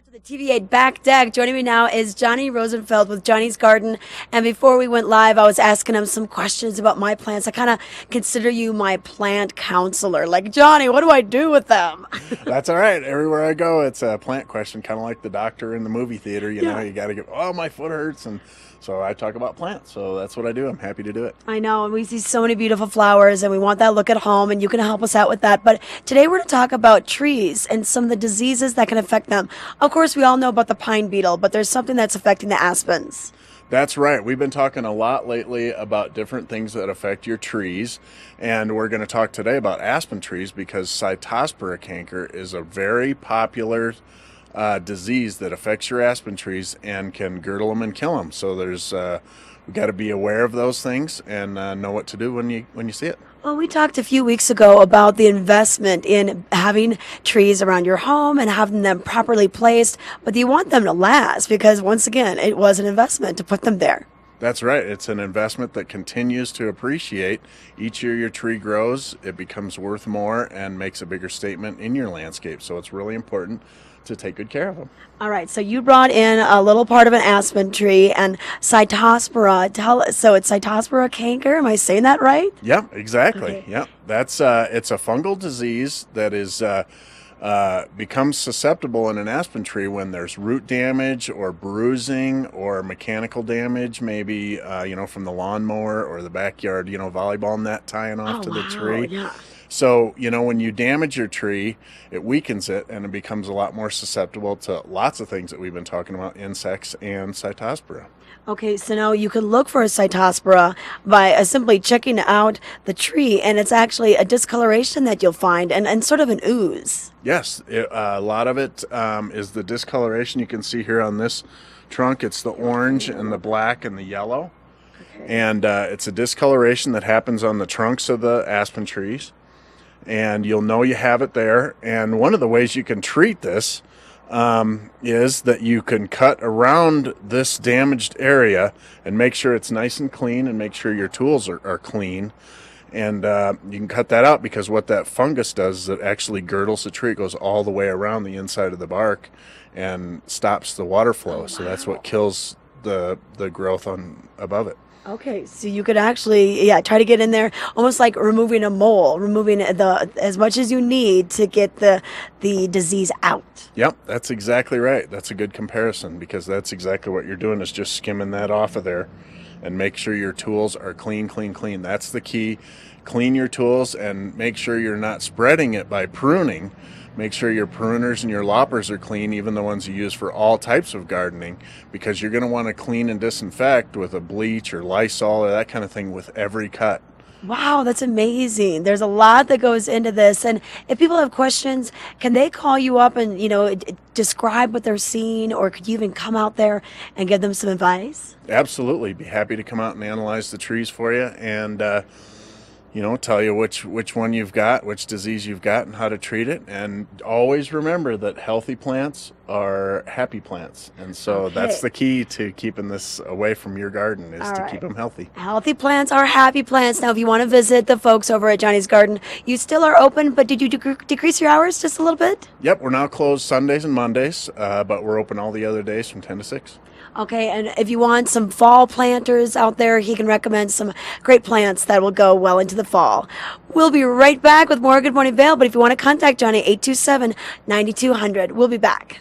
Back to the TVA back deck. Joining me now is Johnny Rosenfeld with Johnny's Garden. And before we went live, I was asking him some questions about my plants. I kind of consider you my plant counselor. Like, Johnny, what do I do with them? That's all right. Everywhere I go, it's a plant question, kind of like the doctor in the movie theater. You know, you got to get, oh, my foot hurts. And so I talk about plants. So that's what I do. I'm happy to do it. I know, and we see so many beautiful flowers, and we want that look at home, and you can help us out with that. But today we're going to talk about trees and some of the diseases that can affect them. Of course, we all know about the pine beetle, but there's something that's affecting the aspens. That's right. We've been talking a lot lately about different things that affect your trees, and we're going to talk today about aspen trees because cytospora canker is a very popular disease that affects your aspen trees and can girdle them and kill them. So we got to be aware of those things and know what to do when you see it. Well, we talked a few weeks ago about the investment in having trees around your home and having them properly placed, but you want them to last because, once again, it was an investment to put them there. That's right. It's an investment that continues to appreciate. Each year your tree grows, it becomes worth more and makes a bigger statement in your landscape. So it's really important to take good care of them. All right, so you brought in a little part of an aspen tree and cytospora. So it's cytospora canker. Am I saying that right? Yep, exactly. Okay. Yep, that's it's a fungal disease that is becomes susceptible in an aspen tree when there's root damage or bruising or mechanical damage, maybe from the lawnmower or the backyard volleyball net tying off to the tree. Yeah. So, when you damage your tree, it weakens it and it becomes a lot more susceptible to lots of things that we've been talking about, insects and cytospora. Okay, so now you can look for a cytospora by simply checking out the tree, and it's actually a discoloration that you'll find and sort of an ooze. Yes, a lot of it is the discoloration you can see here on this trunk. It's the orange and the black and the yellow. Okay. And it's a discoloration that happens on the trunks of the aspen trees. And you'll know you have it there. And one of the ways you can treat this is that you can cut around this damaged area and make sure it's nice and clean and make sure your tools are clean. And you can cut that out because what that fungus does is it actually girdles the tree. It goes all the way around the inside of the bark and stops the water flow. Oh, wow. So that's what kills the growth on above it. Okay, so you could actually, try to get in there, almost like removing a mole, removing as much as you need to get the disease out. Yep, that's exactly right. That's a good comparison because that's exactly what you're doing is just skimming that off of there and make sure your tools are clean, clean, clean. That's the key. Clean your tools and make sure you're not spreading it by pruning. Make sure your pruners and your loppers are clean, even the ones you use for all types of gardening, because you're going to want to clean and disinfect with a bleach or Lysol or that kind of thing with every cut. Wow, that's amazing. There's a lot that goes into this. And if people have questions, can they call you up and, describe what they're seeing, or could you even come out there and give them some advice? Absolutely. Be happy to come out and analyze the trees for you and, tell you which one you've got, which disease you've got, and how to treat it. And always remember that healthy plants are happy plants. And so that's the key to keeping this away from your garden is to keep them healthy. Healthy plants are happy plants. Now, if you want to visit the folks over at Johnny's Garden, you still are open, but did you decrease your hours just a little bit? Yep, we're now closed Sundays and Mondays, but we're open all the other days from 10 to 6. Okay, and if you want some fall planters out there, he can recommend some great plants that will go well into the fall. We'll be right back with more Good Morning Vale, but if you want to contact Johnny, 827-9200. We'll be back.